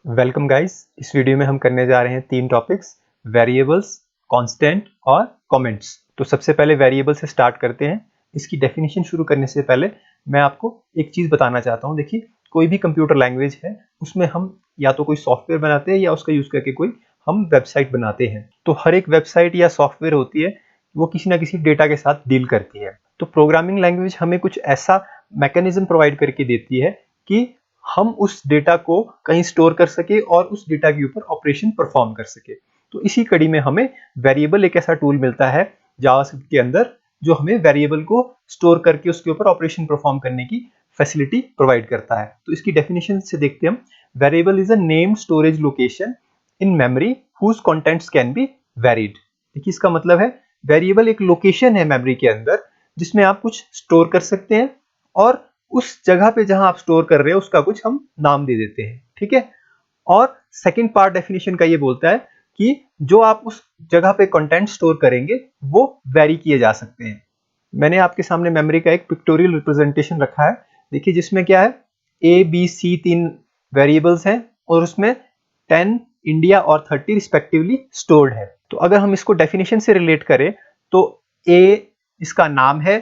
Welcome guys. इस video में हम करने जा रहे हैं 3 टॉपिक्स, वेरिएबल्स, कांस्टेंट और कमेंट्स। तो सबसे पहले वेरिएबल से स्टार्ट करते हैं। इसकी डेफिनेशन शुरू करने से पहले मैं आपको एक चीज़ बताना चाहता हूँ। देखिए, कोई भी कंप्यूटर लैंग्वेज है उसमें हम या तो कोई सॉफ्टवेयर बनाते हैं या उसका यूज़ करके कोई हम वेबसाइट बनाते हैं। तो हर एक वेबसाइट या सॉफ्टवेयर होती है वो किसी ना किसी डेटा के साथ डील करती है। तो प्रोग्रामिंग लैंग्वेज हमें कुछ ऐसा मैकेनिज्म प्रोवाइड करके देती है कि हम उस डेटा को कहीं स्टोर कर सके और उस डेटा के ऊपर ऑपरेशन परफॉर्म कर सके। तो इसी कड़ी में हमें वेरिएबल एक ऐसा टूल मिलता है जावास्क्रिप्ट के अंदर जो हमें वेरिएबल को स्टोर करके उसके ऊपर ऑपरेशन परफॉर्म करने की फैसिलिटी प्रोवाइड करता है। तो इसकी डेफिनेशन से देखते हैं हम। Variable is a name storage location in memory whose contents can be varied. देखिए, इसका मतलब है वेरिएबल एक लोकेशन है मेमोरी के अंदर जिसमें आप कुछ स्टोर कर सकते हैं और उस जगह पे जहां आप स्टोर कर रहे हो उसका कुछ हम नाम दे देते हैं। ठीक है। और सेकंड पार्ट डेफिनेशन का ये बोलता है कि जो आप उस जगह पे कंटेंट स्टोर करेंगे वो वेरी किए जा सकते हैं। मैंने आपके सामने मेमोरी का एक पिक्टोरियल रिप्रेजेंटेशन रखा है। देखिए, जिसमें क्या है, ए बी सी 3 वेरिएबल्स हैं और उसमें 10 इंडिया और 30 रिस्पेक्टिवली स्टोर्ड है। तो अगर हम इसको डेफिनेशन से रिलेट करें तो ए इसका नाम है,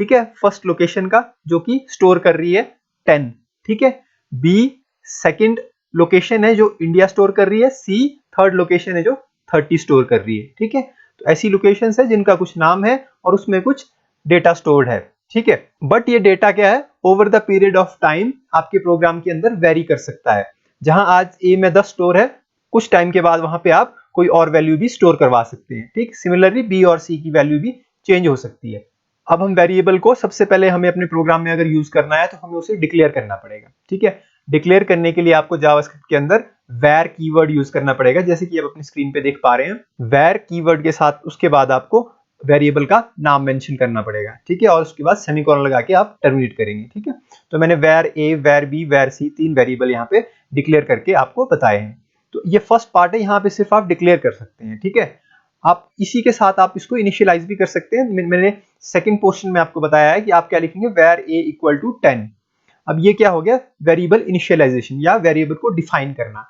ठीक है, फर्स्ट लोकेशन का जो कि स्टोर कर रही है 10। ठीक है। बी सेकंड लोकेशन है जो इंडिया स्टोर कर रही है। सी थर्ड लोकेशन है जो 30 स्टोर कर रही है। ठीक है। तो ऐसी लोकेशंस है जिनका कुछ नाम है और उसमें कुछ डेटा स्टोर्ड है। ठीक है। बट ये डेटा क्या है, over the period of time आपके प्रोग्राम के अंदर वेरी कर सकता है। जहां आज ए में 10 स्टोर है, कुछ टाइम के बाद वहां पे आप कोई और वैल्यू भी स्टोर करवा सकते हैं। ठीक। सिमिलरली बी और सी की वैल्यू भी चेंज हो सकती है। अब हम वेरिएबल को सबसे पहले हमें अपने प्रोग्राम में अगर यूज करना है तो हमें उसे डिक्लेयर करना पड़ेगा। ठीक है। डिक्लेयर करने के लिए आपको जावास्क्रिप्ट के अंदर वैर कीवर्ड यूज करना पड़ेगा, जैसे कि आप अपनी स्क्रीन पे देख पा रहे हैं। वैर कीवर्ड के साथ उसके बाद आपको वेरिएबल का नाम मेंशन करना पड़ेगा। ठीक है। और उसके बाद सेमीकोलन लगा के आप टर्मिनेट करेंगे। ठीक है। तो मैंने वैर ए, वैर बी, वैर सी 3 वेरिएबल यहाँ पे डिक्लेयर करके आपको बताए हैं। तो ये फर्स्ट पार्ट है, यहाँ पे सिर्फ आप डिक्लेयर कर सकते हैं। ठीक है। आप इसी के साथ आप इसको इनिशियलाइज भी कर सकते हैं। मैंने सेकंड पोर्शन में आपको बताया है कि आप क्या लिखेंगे, वेर ए इक्वल टू 10। अब ये क्या हो गया, वेरिएबल इनिशियलाइजेशन या वेरिएबल को डिफाइन करना।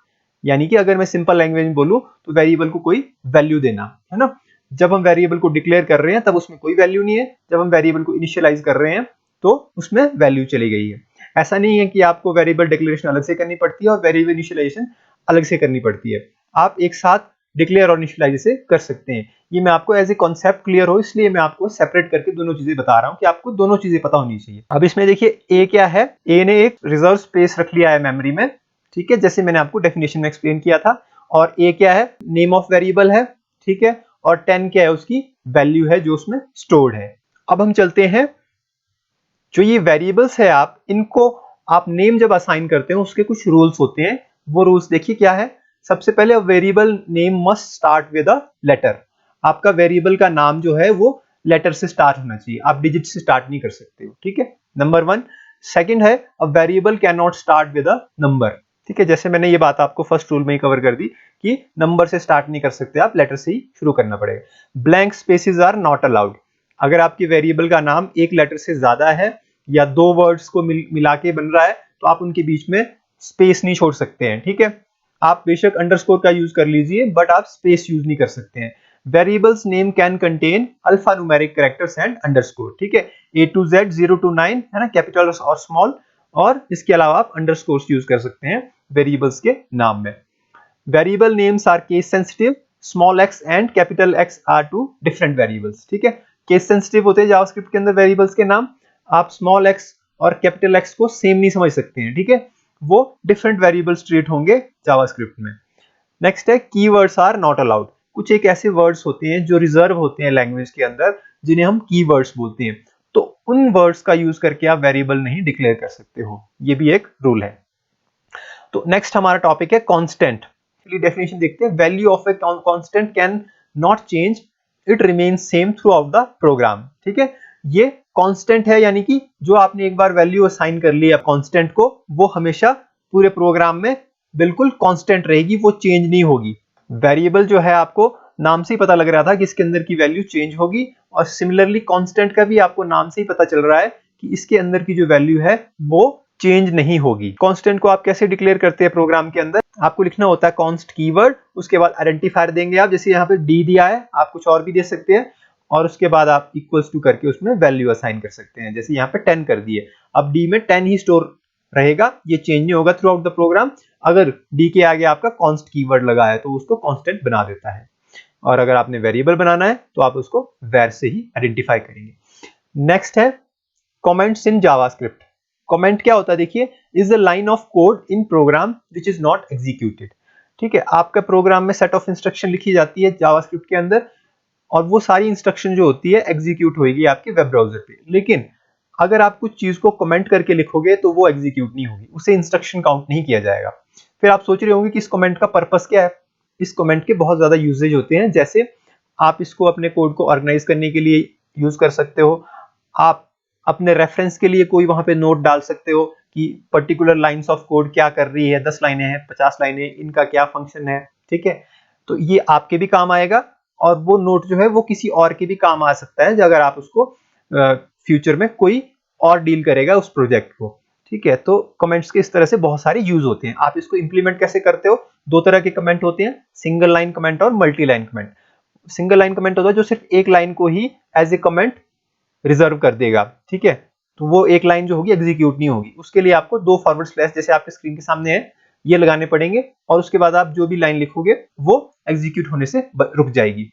यानी कि अगर मैं सिंपल लैंग्वेज में बोलूं तो वेरिएबल को कोई वैल्यू देना, है ना। जब हम वेरिएबल को डिक्लेयर कर रहे हैं तब उसमें कोई वैल्यू नहीं है, जब हम वेरिएबल को इनिशियलाइज कर रहे हैं तो उसमें वैल्यू चली गई है। ऐसा नहीं है कि आपको वेरिएबल डिक्लेरेशन अलग से करनी पड़ती है और वेरिएबल इनिशियलाइजेशन अलग से करनी पड़ती है। आप एक साथ डिक्लेयर और इनिशियलाइज से कर सकते हैं। ये मैं आपको एज ए कॉन्सेप्ट क्लियर हो इसलिए मैं आपको सेपरेट करके दोनों चीजें बता रहा हूं कि आपको दोनों चीजें पता होनी चाहिए। अब इसमें देखिए, ए क्या है, ए ने एक रिजर्व स्पेस रख लिया है मेमोरी में। ठीक है, जैसे मैंने आपको डेफिनेशन में एक्सप्लेन किया था। और ए क्या है, नेम ऑफ वेरिएबल है। ठीक है। और 10 क्या है, उसकी वैल्यू है जो उसमें स्टोर्ड है। अब हम चलते हैं, जो ये वेरिएबल्स है आप इनको आप नेम जब असाइन करते हो उसके कुछ रूल्स होते हैं। वो रूल्स देखिए क्या है। सबसे पहले variable name must start with a letter. आपका वेरिएबल का नाम जो है वो लेटर से स्टार्ट होना चाहिए, आप डिजिट से स्टार्ट नहीं कर सकते हो। ठीक है, नंबर 1। सेकंड है, a variable can not start with a number. ठीक है, जैसे मैंने ये बात आपको फर्स्ट रूल में ही कवर कर दी कि नंबर से स्टार्ट नहीं कर सकते, आप लेटर से ही शुरू करना पड़ेगा। Blank spaces are not allowed. अगर आपकी वेरिएबल का नाम एक लेटर से ज्यादा है या 2 वर्ड्स को मिला के बन रहा है तो आप उनके बीच में स्पेस नहीं छोड़ सकते हैं। ठीक है। आप बेशक अंडरस्कोर का यूज कर लीजिए बट आप स्पेस यूज नहीं कर सकते हैं। Variables name can contain alpha numeric characters and underscore. ठीक है, A to Z 0 to 9 है ना, कैपिटल और स्मॉल। और इसके अलावा आप अंडरस्कोर्स यूज कर सकते हैं वेरिएबल्स के नाम में। Variable names are case sensitive. Small x and capital X are two different variables. ठीक है, केस सेंसिटिव होते हैं जावास्क्रिप्ट के अंदर वेरिएबल्स के नाम। आप स्मॉल x और कैपिटल X को सेम नहीं समझ सकते हैं। ठीक है, वो डिफरेंट वेरिएबल्स ट्रीट होंगे जावास्क्रिप्ट में। नेक्स्ट है, कीवर्ड्स आर नॉट अलाउड। कुछ एक ऐसे वर्ड्स होते हैं जो रिजर्व होते हैं लैंग्वेज के अंदर, जिन्हें हम कीवर्ड्स बोलते हैं। तो उन वर्ड्स का यूज करके आप वेरिएबल नहीं डिक्लेयर कर सकते हो, ये भी एक रूल है। तो नेक्स्ट हमारा टॉपिक है कांस्टेंट। डेफिनेशन देखते हैं। Value of a constant can not change, it remains same throughout the program. ठीक है, ये कांस्टेंट है, यानी कि जो आपने एक बार वैल्यू असाइन कर ली है कांस्टेंट को, वो हमेशा पूरे प्रोग्राम में बिल्कुल कांस्टेंट रहेगी, वो चेंज नहीं होगी। वेरिएबल जो है आपको नाम से ही पता लग रहा था कि इसके अंदर की वैल्यू चेंज होगी, और सिमिलरली कांस्टेंट का भी आपको नाम से ही पता चल रहा है कि इसके अंदर की जो वैल्यू है वो चेंज नहीं होगी। कांस्टेंट को आप कैसे डिक्लेयर करते हैं प्रोग्राम के अंदर, आपको लिखना होता है कॉन्स्ट कीवर्ड, उसके बाद आइडेंटिफायर देंगे आप, जैसे यहाँ पे डी दिया है, आप कुछ और भी दे सकते हैं, और उसके बाद आप इक्वल्स टू करके उसमें वैल्यू असाइन कर सकते हैं, जैसे यहाँ पे 10 कर दिए। अब डी में 10 ही स्टोर रहेगा, ये चेंज नहीं होगा थ्रू आउट द प्रोग्राम। अगर डी के आगे आपका कॉन्स्ट कीवर्ड लगा है तो उसको कांस्टेंट बना देता है, और अगर आपने वेरिएबल बनाना है तो आप उसको वैर से ही आइडेंटिफाई करेंगे। नेक्स्ट है कमेंट्स इन जावास्क्रिप्ट। कमेंट क्या होता है, देखिए, is a line of code in program which is not executed. ठीक है, आपका प्रोग्राम में सेट ऑफ इंस्ट्रक्शन लिखी जाती है जावास्क्रिप्ट के अंदर, और वो सारी इंस्ट्रक्शन जो होती है एग्जीक्यूट होगी आपके वेब ब्राउजर पे, लेकिन अगर आप कुछ चीज को कमेंट करके लिखोगे तो वो एग्जीक्यूट नहीं होगी, उसे इंस्ट्रक्शन काउंट नहीं किया जाएगा। फिर आप सोच रहे होंगे कि इस कमेंट का पर्पस क्या है। इस कमेंट के बहुत ज्यादा यूजेज होते हैं, जैसे आप इसको अपने कोड को ऑर्गेनाइज करने के लिए यूज कर सकते हो, आप अपने रेफरेंस के लिए कोई वहां पे नोट डाल सकते हो कि पर्टिकुलर लाइंस ऑफ कोड क्या कर रही है, 10 लाइनें हैं, 50 लाइनें, इनका क्या फंक्शन है। ठीक है, तो ये आपके भी काम आएगा, और वो नोट जो है वो किसी और के भी काम आ सकता है, अगर आप उसको फ्यूचर में कोई और डील करेगा उस प्रोजेक्ट को। ठीक है, तो कमेंट्स के इस तरह से बहुत सारे यूज होते हैं। आप इसको इंप्लीमेंट कैसे करते हो, दो तरह के कमेंट होते हैं, सिंगल लाइन कमेंट और multi line comment. Single line comment होता है जो सिर्फ एक लाइन को ही एज ए कमेंट रिजर्व कर देगा। ठीक है, तो वो एक लाइन जो होगी एग्जीक्यूट नहीं होगी, उसके लिए आपको दो फॉरवर्ड स्लैश जैसे आपके स्क्रीन के सामने है ये लगाने पड़ेंगे, और उसके बाद आप जो भी लाइन लिखोगे वो एग्जीक्यूट होने से रुक जाएगी।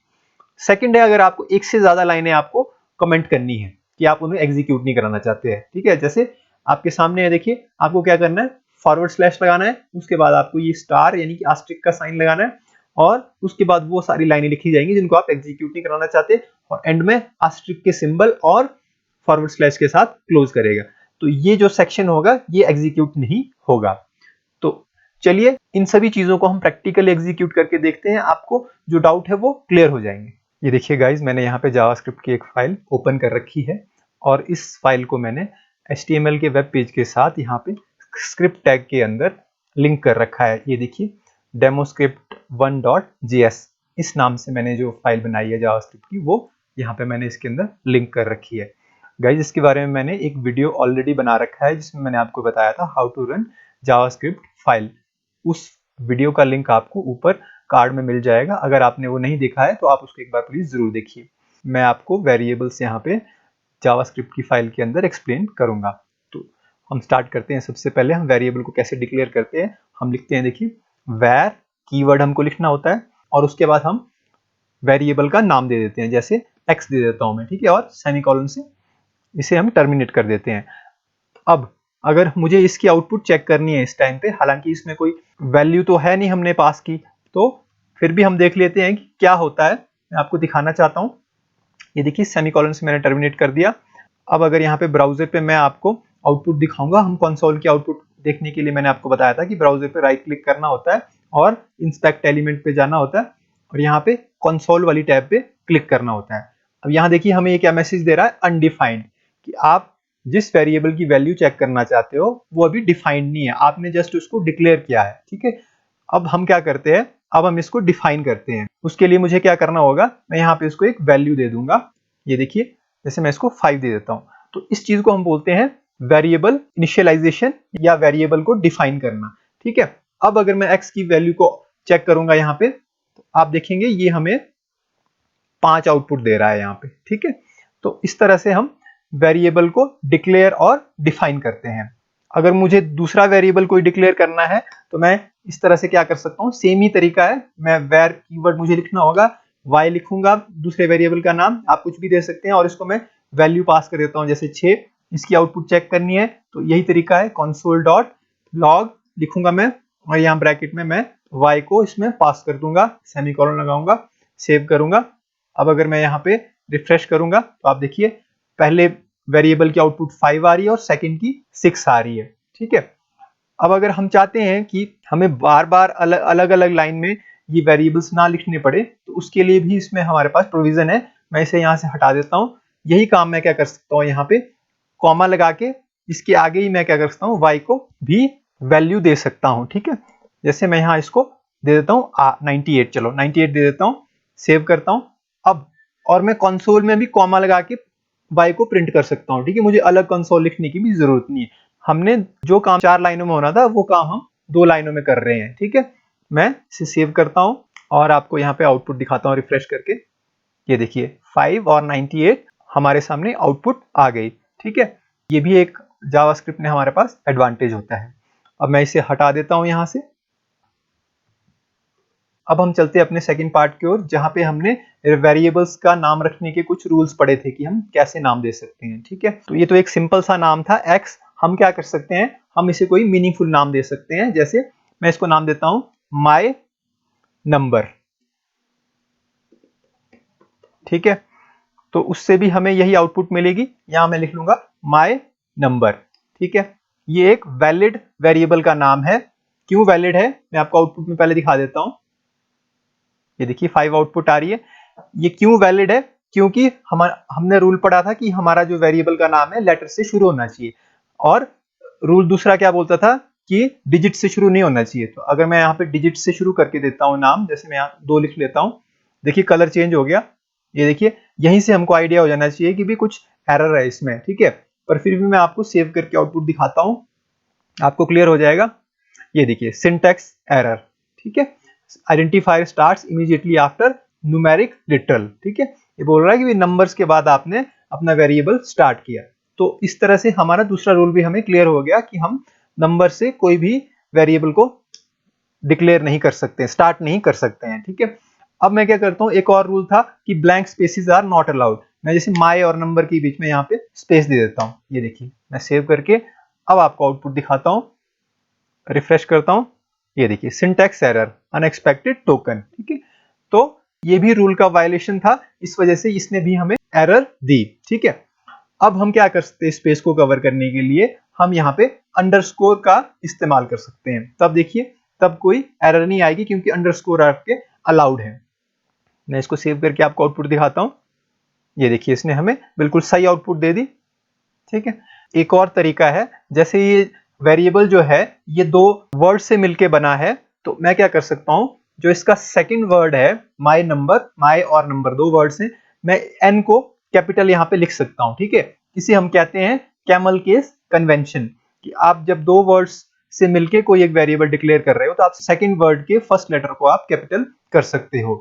सेकंड है, अगर आपको एक से ज्यादा लाइनें आपको कमेंट करनी है कि आप उन्हें एग्जीक्यूट नहीं कराना चाहते हैं। ठीक है, जैसे आपके सामने है, देखिए, आपको क्या करना है, फॉरवर्ड स्लैश लगाना है, उसके बाद आपको ये स्टार यानी कि आस्ट्रिक का साइन लगाना है, और उसके बाद वो सारी लाइनें लिखी जाएंगी जिनको आप एग्जीक्यूट नहीं कराना चाहते, और एंड में आस्ट्रिक के सिंबल और फॉरवर्ड स्लैश के साथ क्लोज करेगा। तो ये जो सेक्शन होगा ये एग्जीक्यूट नहीं होगा। तो चलिए इन सभी चीजों को हम प्रैक्टिकली एग्जीक्यूट करके देखते हैं, आपको जो डाउट है वो क्लियर हो जाएंगे। ये देखिए गाइज, मैंने यहाँ पे जावास्क्रिप्ट की एक फाइल ओपन कर रखी है, और इस फाइल को मैंने HTML के वेब पेज के साथ यहाँ पे स्क्रिप्ट टैग के अंदर लिंक कर रखा है। ये देखिए demoscript1.js इस नाम से मैंने जो फाइल बनाई है जावास्क्रिप्ट की, वो यहाँ पे मैंने इसके अंदर लिंक कर रखी है। गाइज, इसके बारे में मैंने एक वीडियो ऑलरेडी बना रखा है जिसमें मैंने आपको बताया था how to run JavaScript file. उस वीडियो का लिंक आपको ऊपर कार्ड में मिल जाएगा, अगर आपने वो नहीं देखा है तो आप उसको एक बार प्लीज जरूर देखिए। मैं आपको वेरिएबल्स यहाँ पे जावास्क्रिप्ट की फाइल के अंदर एक्सप्लेन करूंगा। तो हम स्टार्ट करते हैं। सबसे पहले हम वेरिएबल को कैसे डिक्लेयर करते हैं, हम लिखते हैं, देखिए, वैर कीवर्ड हमको लिखना होता है, और उसके बाद हम वेरिएबल का नाम दे देते हैं, जैसे x दे देता हूं मैं। ठीक है, और सेमीकोलन से इसे हम टर्मिनेट कर देते हैं। अब अगर मुझे इसकी आउटपुट चेक करनी है इस टाइम पे, हालांकि इसमें कोई वैल्यू तो है नहीं हमने पास की, तो फिर भी हम देख लेते हैं कि क्या होता है। मैं आपको दिखाना चाहता हूं। ये देखिए सेमीकोलन से मैंने टर्मिनेट कर दिया। अब अगर यहाँ पे ब्राउजर पे मैं आपको आउटपुट दिखाऊंगा, हम कंसोल की आउटपुट देखने के लिए मैंने आपको बताया था कि ब्राउजर पे राइट क्लिक करना होता है और इंस्पेक्ट एलिमेंट पे जाना होता है, और यहाँ पे कंसोल वाली टैब पे क्लिक करना होता है। अब यहाँ देखिए हमें ये क्या मैसेज दे रहा है, अनडिफाइंड, कि आप जिस वेरिएबल की वैल्यू चेक करना चाहते हो वो अभी डिफाइंड नहीं है, आपने जस्ट उसको डिक्लेयर किया है। ठीक है, अब हम क्या करते हैं, अब हम इसको डिफाइन करते हैं। उसके लिए मुझे क्या करना होगा, मैं यहाँ पे इसको एक वैल्यू दे दूंगा। ये देखिए, जैसे मैं इसको 5 दे देता हूँ, तो इस चीज को हम बोलते हैं वेरिएबल इनिशियलाइजेशन या वेरिएबल को डिफाइन करना। ठीक है, अब अगर मैं x की वैल्यू को चेक करूंगा यहाँ पे, तो आप देखेंगे ये हमें 5 आउटपुट दे रहा है यहाँ पे। ठीक है, तो इस तरह से हम वेरिएबल को डिक्लेयर और डिफाइन करते हैं। अगर मुझे दूसरा वेरिएबल कोई डिक्लेयर करना है तो मैं इस तरह से क्या कर सकता हूँ, सेम ही तरीका है। मैं वेर कीवर्ड मुझे लिखना होगा, y लिखूंगा, दूसरे वेरिएबल का नाम आप कुछ भी दे सकते हैं, और इसको मैं वैल्यू पास कर देता हूँ, जैसे 6। इसकी आउटपुट चेक करनी है तो यही तरीका है, console डॉट लॉग लिखूंगा मैं, और यहाँ ब्रैकेट में मैं y को इसमें पास कर दूंगा, सेमीकोलन लगाऊंगा, सेव करूंगा। अब अगर मैं यहाँ पे रिफ्रेश करूंगा तो आप देखिए पहले वेरिएबल की आउटपुट 5 आ रही है और सेकंड की 6 आ रही है। ठीक है, अब अगर हम चाहते हैं कि हमें बार बार अलग अलग लाइन में ये वेरिएबल्स ना लिखने पड़े, तो उसके लिए भी इसमें हमारे पास प्रोविजन है। मैं इसे यहाँ से हटा देता हूँ। यही काम मैं क्या कर सकता हूँ, यहाँ पे कॉमा लगा के इसके आगे ही मैं क्या कर सकता हूँ, y को भी वैल्यू दे सकता हूँ। ठीक है, जैसे मैं यहाँ इसको दे देता हूँ 98, चलो 98 दे देता हूँ, सेव करता हूँ। अब और मैं कंसोल में भी कॉमा लगा के y को प्रिंट कर सकता हूँ। ठीक है, मुझे अलग कंसोल लिखने की भी जरूरत नहीं है। हमने जो काम 4 लाइनों में होना था वो काम हम 2 लाइनों में कर रहे हैं। ठीक है, मैं इसे सेव करता हूं और आपको यहाँ पे आउटपुट दिखाता हूं रिफ्रेश करके। ये देखिए 5 और 98 हमारे सामने आउटपुट आ गई। ठीक है, ये भी एक जावास्क्रिप्ट में हमारे पास एडवांटेज होता है। अब मैं इसे हटा देता हूं यहां से। अब हम चलते हैं अपने सेकंड पार्ट की ओर, जहां पे हमने वेरिएबल्स का नाम रखने के कुछ रूल्स पढ़े थे कि हम कैसे नाम दे सकते हैं। ठीक है, तो ये तो एक सिंपल सा नाम था x। हम क्या कर सकते हैं, हम इसे कोई मीनिंगफुल नाम दे सकते हैं। जैसे मैं इसको नाम देता हूं माय नंबर। ठीक है, तो उससे भी हमें यही आउटपुट मिलेगी। यहां मैं लिख लूंगा माय नंबर। ठीक है, ये एक वैलिड वेरिएबल का नाम है। क्यों वैलिड है, मैं आपको आउटपुट में पहले दिखा देता हूं। ये देखिए 5 आउटपुट आ रही है। ये क्यों वैलिड है, क्योंकि हमने रूल पढ़ा था कि हमारा जो वेरिएबल का नाम है लेटर से शुरू होना चाहिए, और रूल दूसरा क्या बोलता था कि डिजिट से शुरू नहीं होना चाहिए। तो अगर मैं यहाँ पे डिजिट से शुरू करके देता हूँ नाम, जैसे मैं यहाँ 2 लिख लेता हूँ, देखिए कलर चेंज हो गया। ये देखिए यहीं से हमको आइडिया हो जाना चाहिए कि भी कुछ एरर है इसमें। ठीक है, पर फिर भी मैं आपको सेव करके आउटपुट दिखाता हूँ, आपको क्लियर हो जाएगा। ये देखिए सिंटैक्स एरर। ठीक है, identifier starts immediately after numeric literal. ठीक है, ये बोल रहा है कि नंबर्स के बाद आपने अपना वेरिएबल स्टार्ट किया। तो इस तरह से हमारा दूसरा रूल भी हमें क्लियर हो गया कि हम नंबर से कोई भी वेरिएबल को डिक्लेयर नहीं कर सकते, स्टार्ट नहीं कर सकते हैं। ठीक है, अब मैं क्या करता हूं, एक और रूल था कि blank spaces are not allowed. मैं जैसे माय और नंबर के बीच में यहाँ पे स्पेस दे देता हूं। ये देखिए मैं सेव करके अब आपको आउटपुट दिखाता हूं, रिफ्रेश करता हूं। ये देखिए सिंटैक्स एरर, अनएक्सपेक्टेड टोकन। ठीक है, तो ये भी रूल का वायलेशन था, इस वजह से इसने भी हमें एरर दी। ठीक है, अब हम क्या कर सकते हैं, स्पेस को कवर करने के लिए हम यहाँ पे अंडरस्कोर का इस्तेमाल कर सकते हैं। तब देखिए तब कोई एरर नहीं आएगी, क्योंकि अंडरस्कोर आपके अलाउड है। मैं इसको सेव करके आपको आउटपुट दिखाता हूं। ये देखिए इसने हमें बिल्कुल सही आउटपुट दे दी। ठीक है, एक और तरीका है, जैसे ये वेरिएबल जो है ये 2 वर्ड से मिलके बना है, तो मैं क्या कर सकता हूं, जो इसका सेकंड वर्ड है माय नंबर, माय और नंबर 2 वर्ड से, मैं एन को कैपिटल यहां पे लिख सकता हूं। ठीक है, इसे हम कहते हैं कैमल केस कन्वेंशन, कि आप जब 2 वर्ड्स से मिलके कोई एक वेरिएबल डिक्लेयर कर रहे हो तो आप सेकंड वर्ड के फर्स्ट लेटर को आप कैपिटल कर सकते हो।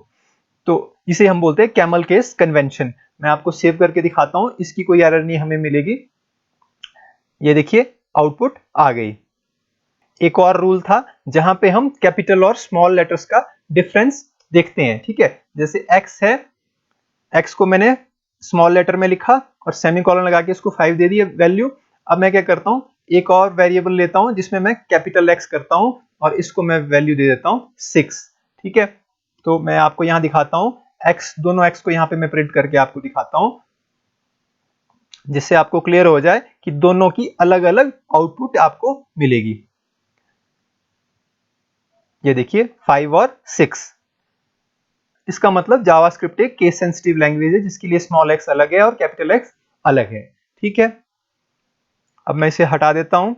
तो इसे हम बोलते हैं कैमल केस कन्वेंशन। मैं आपको सेव करके दिखाता हूं, इसकी कोई एरर नहीं हमें मिलेगी। ये देखिए आउटपुट आ गई। एक और रूल था जहां पे हम कैपिटल और स्मॉल लेटर्स का डिफरेंस देखते हैं। ठीक है, जैसे x है, x को मैंने स्मॉल लेटर में लिखा और सेमीकोलन लगा के इसको 5 दे दिया वैल्यू। अब मैं क्या करता हूं, एक और वेरिएबल लेता हूं जिसमें मैं कैपिटल X करता हूं और इसको मैं वैल्यू दे देता हूं 6। ठीक है, तो मैं आपको यहां दिखाता हूं, x दोनों x को यहां पे मैं प्रिंट करके आपको दिखाता हूं, जिससे आपको क्लियर हो जाए कि दोनों की अलग अलग आउटपुट आपको मिलेगी। ये देखिए 5 और 6। इसका मतलब जावास्क्रिप्ट एक केस सेंसिटिव लैंग्वेज है, जिसके लिए स्मॉल x अलग है और कैपिटल X अलग है। ठीक है, अब मैं इसे हटा देता हूं।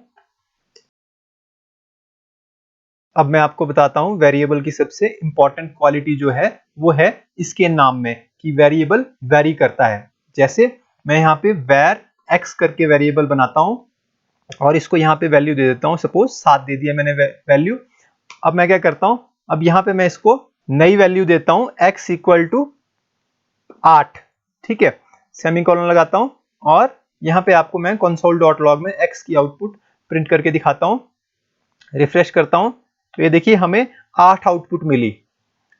अब मैं आपको बताता हूं वेरिएबल की सबसे इंपॉर्टेंट क्वालिटी जो है वो है इसके नाम में, कि वेरिएबल वेरी करता है। जैसे मैं यहाँ पे var x करके वेरिएबल बनाता हूं और इसको यहाँ पे वैल्यू दे देता हूं, सपोज 7 दे दिया मैंने वैल्यू। अब मैं क्या करता हूं, अब यहाँ पे मैं इसको नई वैल्यू देता हूं x इक्वल टू 8। ठीक है, सेमीकोलन लगाता हूं और यहाँ पे आपको मैं console.log में x की आउटपुट प्रिंट करके दिखाता हूं, रिफ्रेश करता हूं। तो ये देखिए हमें 8 आउटपुट मिली।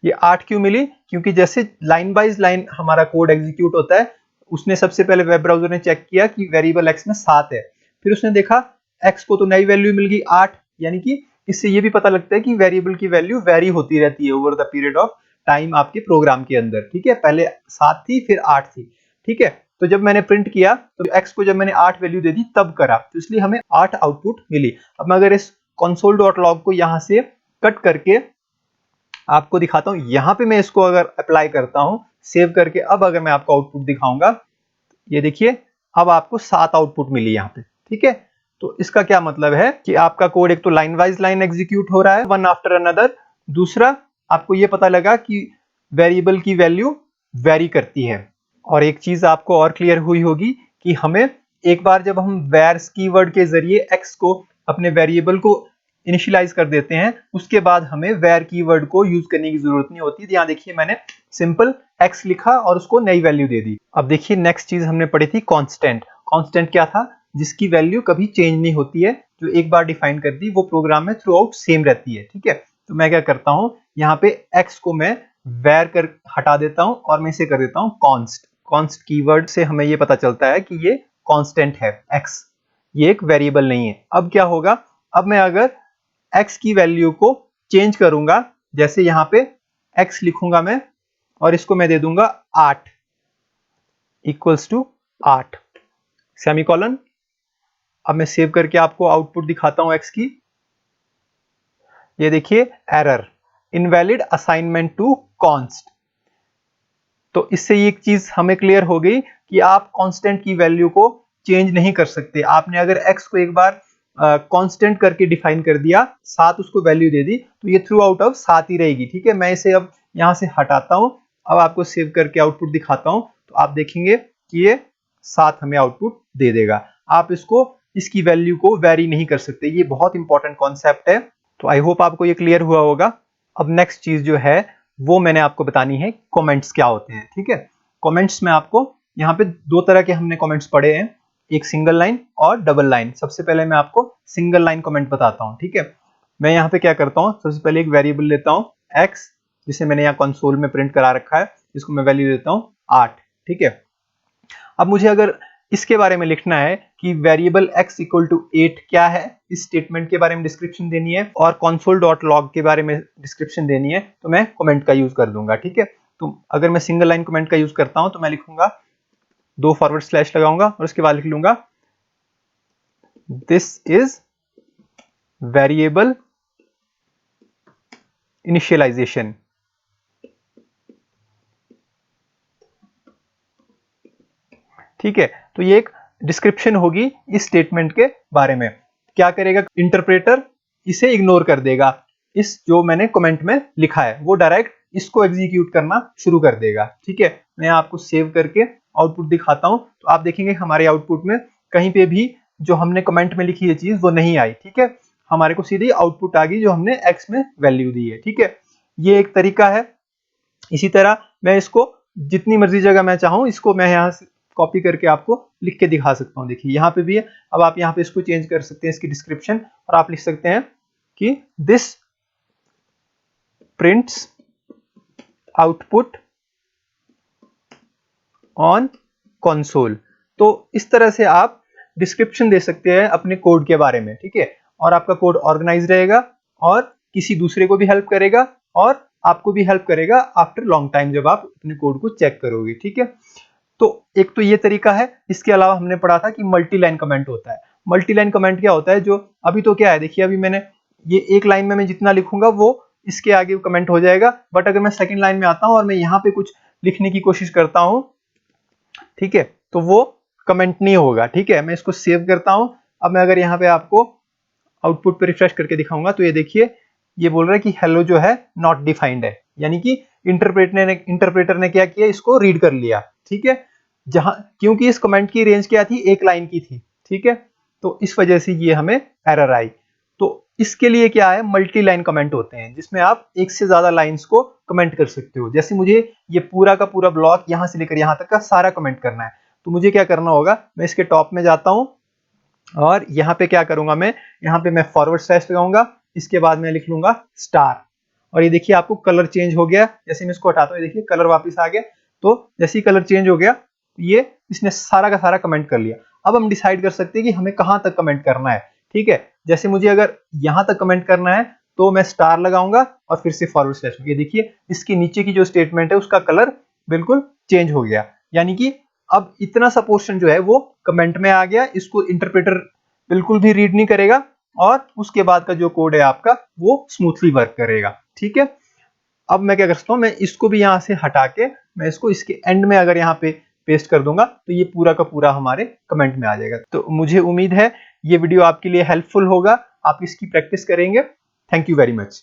ये 8 क्यों मिली, क्योंकि जैसे लाइन बाइज लाइन हमारा कोड एग्जीक्यूट होता है, उसने सबसे पहले वेब ब्राउजर ने चेक किया कि वेरिएबल x में 7 है, फिर उसने देखा x को तो नई वैल्यू मिल गई 8, यानी कि इससे ये भी पता लगता है कि वेरिएबल की वैल्यू वेरी होती रहती है over the period of time आपके प्रोग्राम के अंदर। ठीक है, पहले 7 थी फिर 8 थी। ठीक है, तो जब मैंने प्रिंट किया तो x को जब मैंने 8 वैल्यू दे दी तब करा, तो इसलिए हमें 8 आउटपुट मिली। अब मैं अगर इस console.log को यहां से कट करके आपको दिखाता हूं, यहां पे मैं इसको अगर अप्लाई करता हूं सेव करके, अब अगर मैं आपको आउटपुट दिखाऊंगा, ये देखिए अब आपको 7 आउटपुट मिली यहां पे। ठीक है, तो इसका क्या मतलब है कि आपका कोड एक तो लाइन वाइज लाइन एग्जीक्यूट हो रहा है वन आफ्टर अनदर, दूसरा आपको ये पता लगा कि वेरिएबल की वैल्यू वेरी करती है। और एक चीज आपको और क्लियर हुई होगी कि हमें एक बार जब हम वैर कीवर्ड के जरिए x को अपने वेरिएबल को इनिशियलाइज कर देते हैं, उसके बाद हमें वेर कीवर्ड को यूज करने की जरूरत नहीं होती। यहाँ देखिए मैंने सिंपल x लिखा और उसको नई वैल्यू दे दी। अब देखिए नेक्स्ट चीज हमने पढ़ी थी कांस्टेंट। कांस्टेंट क्या था? जिसकी वैल्यू कभी चेंज नहीं होती है, जो एक बार डिफाइन कर दी वो प्रोग्राम में थ्रू आउट सेम रहती है। ठीक है, तो मैं क्या करता हूँ, यहाँ पे x को मैं वेर कर हटा देता हूँ और मैं इसे कर देता हूँ कॉन्स्ट। कॉन्स्ट कीवर्ड से हमें ये पता चलता है कि ये कांस्टेंट है x, ये एक वेरिएबल नहीं है। अब क्या होगा, अब मैं अगर x की वैल्यू को चेंज करूंगा, जैसे यहाँ पे x लिखूंगा मैं और इसको मैं दे दूंगा 8 इक्वल्स टू 8 सेमीकोलन। अब मैं सेव करके आपको आउटपुट दिखाता हूं x की। ये देखिए error, invalid assignment to const. तो इससे ये एक चीज हमें क्लियर हो गई कि आप कांस्टेंट की वैल्यू को चेंज नहीं कर सकते। आपने अगर x को एक बार कांस्टेंट करके डिफाइन कर दिया, 7 उसको वैल्यू दे दी, तो ये थ्रू आउट ऑफ 7 ही रहेगी। ठीक है, मैं इसे अब यहां से हटाता हूं, अब आपको सेव करके आउटपुट दिखाता हूं, तो आप देखेंगे कि ये 7 हमें आउटपुट दे देगा। आप इसकी वैल्यू को वेरी नहीं कर सकते, ये बहुत इंपॉर्टेंट कॉन्सेप्ट है। तो आई होप आपको ये क्लियर हुआ होगा। अब नेक्स्ट चीज जो है वो मैंने आपको बतानी है, कमेंट्स क्या होते हैं। ठीक है, कमेंट्स में आपको यहाँ पे दो तरह के हमने कमेंट्स पढ़े हैं, एक सिंगल लाइन और डबल लाइन। सबसे पहले मैं आपको सिंगल लाइन कमेंट बताता हूँ। ठीक है, मैं यहाँ पे क्या करता हूँ, सबसे पहले एक वेरिएबल लेता हूँ x, जिसे मैंने यहाँ कंसोल में प्रिंट करा रखा है, जिसको मैं वैल्यू देता हूँ 8। ठीक है, अब मुझे अगर इसके बारे में लिखना है कि वेरिएबल x इक्वल टू 8 क्या है, इस स्टेटमेंट के बारे में डिस्क्रिप्शन देनी है और console.log के बारे में डिस्क्रिप्शन देनी है, तो मैं कमेंट का यूज कर दूंगा। ठीक है, तो अगर मैं सिंगल लाइन कमेंट का यूज करता हूं तो मैं लिखूंगा 2 फॉरवर्ड स्लैश लगाऊंगा और उसके बाद लिख लूंगा दिस इज वेरिएबल इनिशियलाइजेशन। ठीक है, तो ये एक डिस्क्रिप्शन होगी इस स्टेटमेंट के बारे में। क्या करेगा इंटरप्रेटर, इसे इग्नोर कर देगा, इस जो मैंने कमेंट में लिखा है वो डायरेक्ट इसको एग्जीक्यूट करना शुरू कर देगा। ठीक है, मैं आपको सेव करके आउटपुट दिखाता हूं, तो आप देखेंगे हमारे आउटपुट में कहीं पे भी जो हमने कमेंट में लिखी है चीज वो नहीं आई। ठीक है, हमारे को सीधी आउटपुट आ गई जो हमने x में वैल्यू दी है। ठीक है, ये एक तरीका है। इसी तरह मैं इसको जितनी मर्जी जगह मैं चाहूं, इसको मैं यहाँ से कॉपी करके आपको लिख के दिखा सकता हूँ। देखिए यहाँ पे भी है, अब आप यहाँ पे इसको चेंज कर सकते हैं, इसकी डिस्क्रिप्शन, और आप लिख सकते हैं कि this prints output on console. तो इस तरह से आप डिस्क्रिप्शन दे सकते हैं अपने कोड के बारे में। ठीक है, और आपका कोड ऑर्गेनाइज रहेगा और किसी दूसरे को भी हेल्प करेगा और आपको भी हेल्प करेगा आफ्टर लॉन्ग टाइम जब आप अपने कोड को चेक करोगे। ठीक है, तो एक तो ये तरीका है। इसके अलावा हमने पढ़ा था कि मल्टी लाइन कमेंट होता है। मल्टी लाइन कमेंट क्या होता है, जो अभी तो क्या है, देखिए अभी मैंने ये एक लाइन में मैं जितना लिखूंगा वो इसके आगे कमेंट हो जाएगा, बट अगर मैं सेकंड लाइन में आता हूं और मैं यहाँ पे कुछ लिखने की कोशिश करता हूं, ठीक है, तो वो कमेंट नहीं होगा। ठीक है, मैं इसको सेव करता हूं। अब मैं अगर यहाँ पे आपको आउटपुट पे रिफ्रेश करके दिखाऊंगा तो ये देखिए ये बोल रहा है कि हेलो जो है नॉट डिफाइंड है, यानी कि इंटरप्रेटर ने क्या किया, इसको रीड कर लिया। ठीक है, जहां क्योंकि इस कमेंट की रेंज क्या थी, एक लाइन की थी। ठीक है, तो इस वजह से ये हमें एरर आई। तो इसके लिए क्या है, मल्टी लाइन कमेंट होते हैं जिसमें आप एक से ज्यादा लाइंस को कमेंट कर सकते हो। जैसे मुझे ये पूरा का पूरा ब्लॉक यहां से लेकर यहां तक का सारा कमेंट करना है, तो मुझे क्या करना होगा, मैं इसके टॉप में जाता हूं और यहाँ पे क्या करूंगा, मैं यहाँ पे मैं फॉरवर्ड स्लैश लगाऊंगा, इसके बाद मैं लिख लूंगा स्टार, और ये देखिए आपको कलर चेंज हो गया। जैसे मैं इसको हटाता हूँ, ये देखिए कलर वापस आ गया। तो जैसे ही कलर चेंज हो गया, ये इसने सारा का सारा कमेंट कर लिया। अब हम डिसाइड कर सकते हैं कि हमें कहां तक कमेंट करना है। ठीक है, जैसे मुझे अगर यहां तक कमेंट करना है तो मैं स्टार लगाऊंगा और फिर से फॉरवर्ड स्लैश। ये देखिए इसके नीचे की जो स्टेटमेंट है उसका कलर बिल्कुल चेंज हो गया, यानी कि अब इतना सा पोर्शन जो है वो कमेंट में आ गया, इसको इंटरप्रेटर बिल्कुल भी रीड नहीं करेगा और उसके बाद का जो कोड है आपका वो स्मूथली वर्क करेगा। ठीक है, अब मैं क्या कर सकता हूं, मैं इसको भी यहां से हटा के मैं इसको इसके एंड में अगर यहाँ पे पेस्ट कर दूंगा तो ये पूरा का पूरा हमारे कमेंट में आ जाएगा। तो मुझे उम्मीद है ये वीडियो आपके लिए हेल्पफुल होगा, आप इसकी प्रैक्टिस करेंगे। Thank you very much.